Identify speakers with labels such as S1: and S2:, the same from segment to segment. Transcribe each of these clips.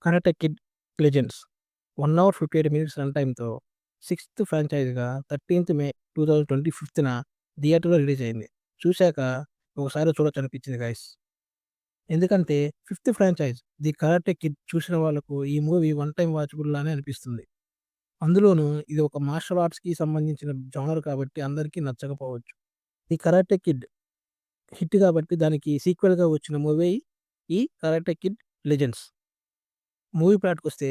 S1: 'Karate Kid Legends' 1 hour 58 minutes run టైమ్‌తో sixth ఫ్రాంచైజ్‌గా 13థ్ మే 2025న థియేటర్‌లో రిలీజ్ అయింది. చూసాక ఒకసారి చూడొచ్చనిపించింది గైస్. ఎందుకంటే fifth franchise 'the Karate Kid' చూసిన వాళ్ళకు ఈ మూవీ వన్ టైమ్ వాచబుల్ లానే అనిపిస్తుంది. అందులోనూ ఇది ఒక మార్షల్ ఆర్ట్స్‌కి సంబంధించిన జోనర్ కాబట్టి అందరికీ నచ్చకపోవచ్చు. 'ది కరాటే కిడ్' హిట్ కాబట్టి దానికి సీక్వెల్‌గా వచ్చిన మూవీ ఈ 'కరాటే కిడ్ లెజెండ్స్'. మూవీ ప్లాట్‌కొస్తే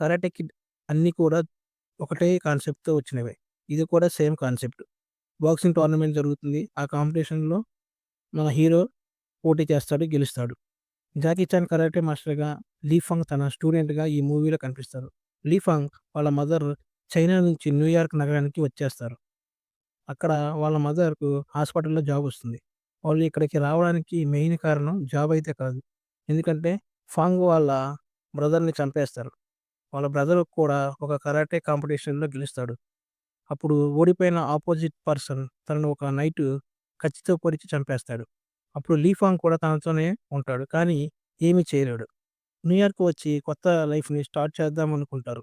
S1: 'కరాటే కిడ్' అన్నీ కూడా ఒకటే కాన్సెప్ట్‌తో వచ్చినవే. ఇది కూడా సేమ్ కాన్సెప్ట్. బాక్సింగ్ టోర్నమెంట్ జరుగుతుంది. ఆ కాంపిటీషన్‌లో మన హీరో పోటీ చేస్తాడు, గెలుస్తాడు. జాకీ చాన్ కరాటే మాస్టర్‌గా, లీ ఫంగ్ తన స్టూడెంట్‌గా ఈ మూవీలో కనిపిస్తారు. లీ ఫంగ్ వాళ్ళ మదర్ చైనా నుంచి న్యూయార్క్ నగరానికి వచ్చేస్తారు. అక్కడ వాళ్ళ మదర్‌కు హాస్పిటల్‌లో జాబొస్తుంది. వాళ్ళు ఇక్కడికి రావడానికి మెయిన్ కారణం జాబ్ అయితే కాదు. ఎందుకంటే ఫాంగ్ వాళ్ళ బ్రదర్‌ని చంపేస్తారు. వాళ్ళ బ్రదర్ కూడా ఒక కరాటే కాంపిటీషన్‌లో గెలుస్తాడు. అప్పుడు ఓడిపోయిన అపోజిట్ పర్సన్ తనను ఒక నైట్ కత్తితో పొడిచి చంపేస్తాడు. అప్పుడు లీ ఫాంగ్ కూడా తనతోనే ఉంటాడు. కానీ ఏమీ చేయలేడు. న్యూయార్క్ వచ్చి కొత్త లైఫ్‌ని స్టార్ట్ చేద్దామనుకుంటారు.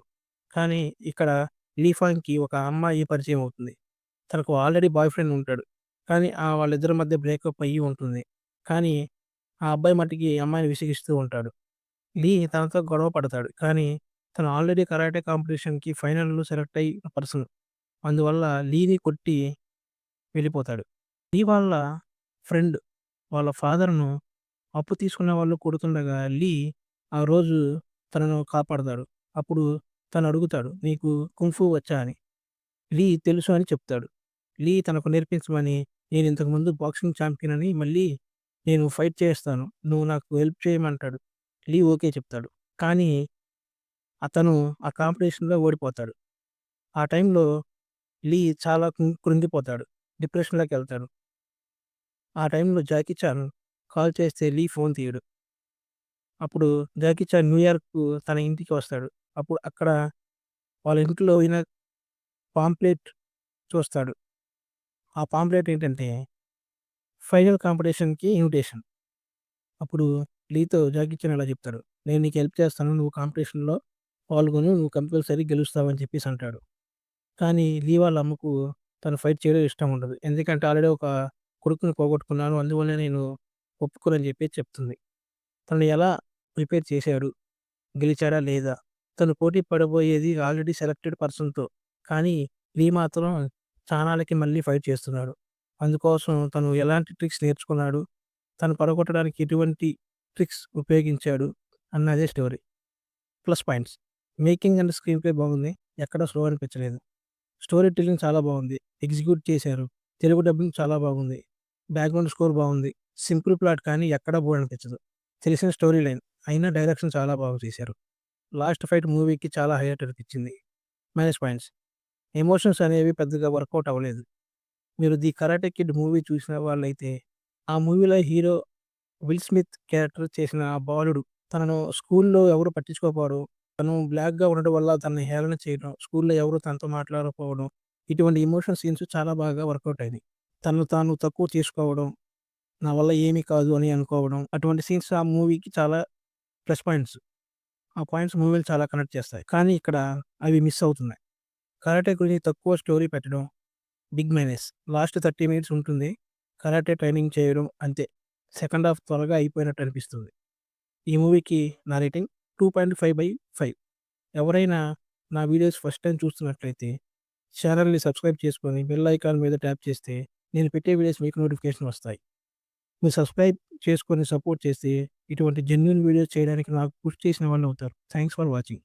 S1: కానీ ఇక్కడ లీ ఫాంగ్‌కి ఒక అమ్మాయి పరిచయం అవుతుంది. తనకు ఆల్రెడీ బాయ్ ఫ్రెండ్ ఉంటాడు. కానీ వాళ్ళిద్దరి మధ్య బ్రేకప్ అయ్యి ఉంటుంది. కానీ ఆ అబ్బాయి మట్టికి ఈ అమ్మాయిని విసిగిస్తూ ఉంటాడు. లీ తనతో గొడవ పడతాడు. కానీ తను ఆల్రెడీ కరాటే కాంపిటీషన్‌కి ఫైనల్‌లో సెలెక్ట్ అయిన పర్సన్. అందువల్ల లీని కొట్టి వెళ్ళిపోతాడు. లీ వాళ్ళ ఫ్రెండ్ వాళ్ళ ఫాదర్‌ను అప్పు తీసుకున్న వాళ్ళు కొడుతుండగా లీ ఆ రోజు తనను కాపాడతాడు. అప్పుడు తను అడుగుతాడు, "నీకు కుంఫు వచ్చా?" అని. లీ తెలుసు అని చెప్తాడు. లీ తనకు నేర్పించమని, "నేను ఇంతకుముందు బాక్సింగ్ ఛాంపియన్ అని మళ్ళీ నేను ఫైట్ చేస్తాను. నువ్వు నాకు హెల్ప్ చేయమంటాడు." లీ ఓకే చెప్తాడు. కానీ అతను ఆ కాంపిటీషన్‌లో ఓడిపోతాడు. ఆ టైంలో లీ చాలా కృంగిపోతాడు. డిప్రెషన్‌లోకెళ్తాడు. ఆ టైంలో జాకీ చాన్ కాల్ చేస్తే లీ ఫోన్ తీయడు. అప్పుడు జాకీ చాన్ న్యూయార్క్ తన ఇంటికి వస్తాడు. అప్పుడు అక్కడ వాళ్ళ ఇంట్లో ఈయన పాంప్లెట్ చూస్తాడు. ఆ పాంప్లెట్ ఏంటంటే ఫైనల్ కాంపిటీషన్‌కి ఇన్విటేషన్. అప్పుడు లీతో జాకీ చాన్ ఇలా చెప్తాడు. "నేను నీకు హెల్ప్ చేస్తాను. నువ్వు కాంపిటీషన్‌లో పాల్గొను. నువ్వు కంపల్సరీ గెలుస్తావు" అని చెప్పేసి అంటాడు. కానీ లీ వాళ్ళ అమ్మకు తను ఫైట్ చేయడం ఇష్టం ఉండదు. ఎందుకంటే ఆల్రెడీ ఒక కొడుకుని పోగొట్టుకున్నాను. అందువల్లే నేను ఒప్పుకోనని చెప్పేసి చెప్తుంది. తనని ఎలా ప్రిపేర్ చేశాడు? గెలిచాడా లేదా? తను పోటీ పడబోయేది ఆల్రెడీ సెలెక్టెడ్ పర్సన్‌తో. కానీ లీ మాత్రం చానాలకి మళ్ళీ ఫైట్ చేస్తున్నాడు. అందుకోసం తను ఎలాంటి ట్రిక్స్ నేర్చుకున్నాడు? తను పడగొట్టడానికి ఎటువంటి ట్రిక్స్ ఉపయోగించాడు? అన్నదే story. Plus points. Making and screen play బాగుంది. ఎక్కడ స్లో అనిపించలేదు. స్టోరీ టెల్లింగ్ చాలా బాగుంది. ఎగ్జిక్యూట్ చేశారు. తెలుగు డబ్బింగ్ చాలా బాగుంది. బ్యాక్‌గ్రౌండ్ స్కోర్ బాగుంది. సింపుల్ ప్లాట్ కానీ ఎక్కడా బోర్ అనిపించదు. తెలిసిన స్టోరీ లైన్. అయినా డైరెక్షన్ చాలా బాగా చేశారు. లాస్ట్ ఫైట్ మూవీకి చాలా హైలైట్ అనిపించింది. Minus points. ఎమోషన్స్ అనేవి పెద్దగా వర్కౌట్ అవ్వలేదు. మీరు 'ది కరాటే కిడ్' మూవీ చూసిన వాళ్ళైతే, ఆ మూవీలో హీరో విల్ స్మిత్ క్యారెక్టర్ చేసిన ఆ బాలుడు తనను స్కూల్‌లో ఎవరు పట్టించుకోకపోవడం, తను బ్లాక్‌గా ఉండడం వల్ల తనని హేళన చేయడం, స్కూల్‌లో ఎవరు తనతో మాట్లాడకపోవడం, ఇటువంటి ఎమోషన్ సీన్స్ చాలా బాగా వర్కౌట్ అయినాయి. తనను తాను తక్కువ చేసుకోవడం, నా వల్ల ఏమీ కాదు అని అనుకోవడం, అటువంటి సీన్స్ ఆ మూవీకి చాలా ప్లస్ పాయింట్స్. ఆ పాయింట్స్ మూవీని చాలా కనెక్ట్ చేస్తాయి. కానీ ఇక్కడ అవి మిస్ అవుతున్నాయి. కరాటే గురించి తక్కువ స్టోరీ పెట్టడం బిగ్ మైనస్. లాస్ట్ 30 మినిట్స్ ఉంటుంది. కరాటే ట్రైనింగ్ చేయడం అంతే. సెకండ్ హాఫ్ త్వరగా అయిపోయినట్టు అనిపిస్తుంది. ఈ మూవీకి నా రేటింగ్ 2.5/5. ఎవరైనా నా వీడియోస్ ఫస్ట్ టైమ్ చూస్తున్నట్లయితే ఛానెల్‌ని సబ్స్క్రైబ్ చేసుకొని బెల్ ఐకాన్ మీద ట్యాప్ చేస్తే నేను పెట్టే వీడియోస్ మీకు నోటిఫికేషన్ వస్తాయి. మీరు సబ్స్క్రైబ్ చేసుకొని సపోర్ట్ చేస్తే ఇటువంటి జెన్యూన్ వీడియోస్ చేయడానికి నాకు పుష్ చేసిన వాళ్ళవుతారు. Thanks for watching.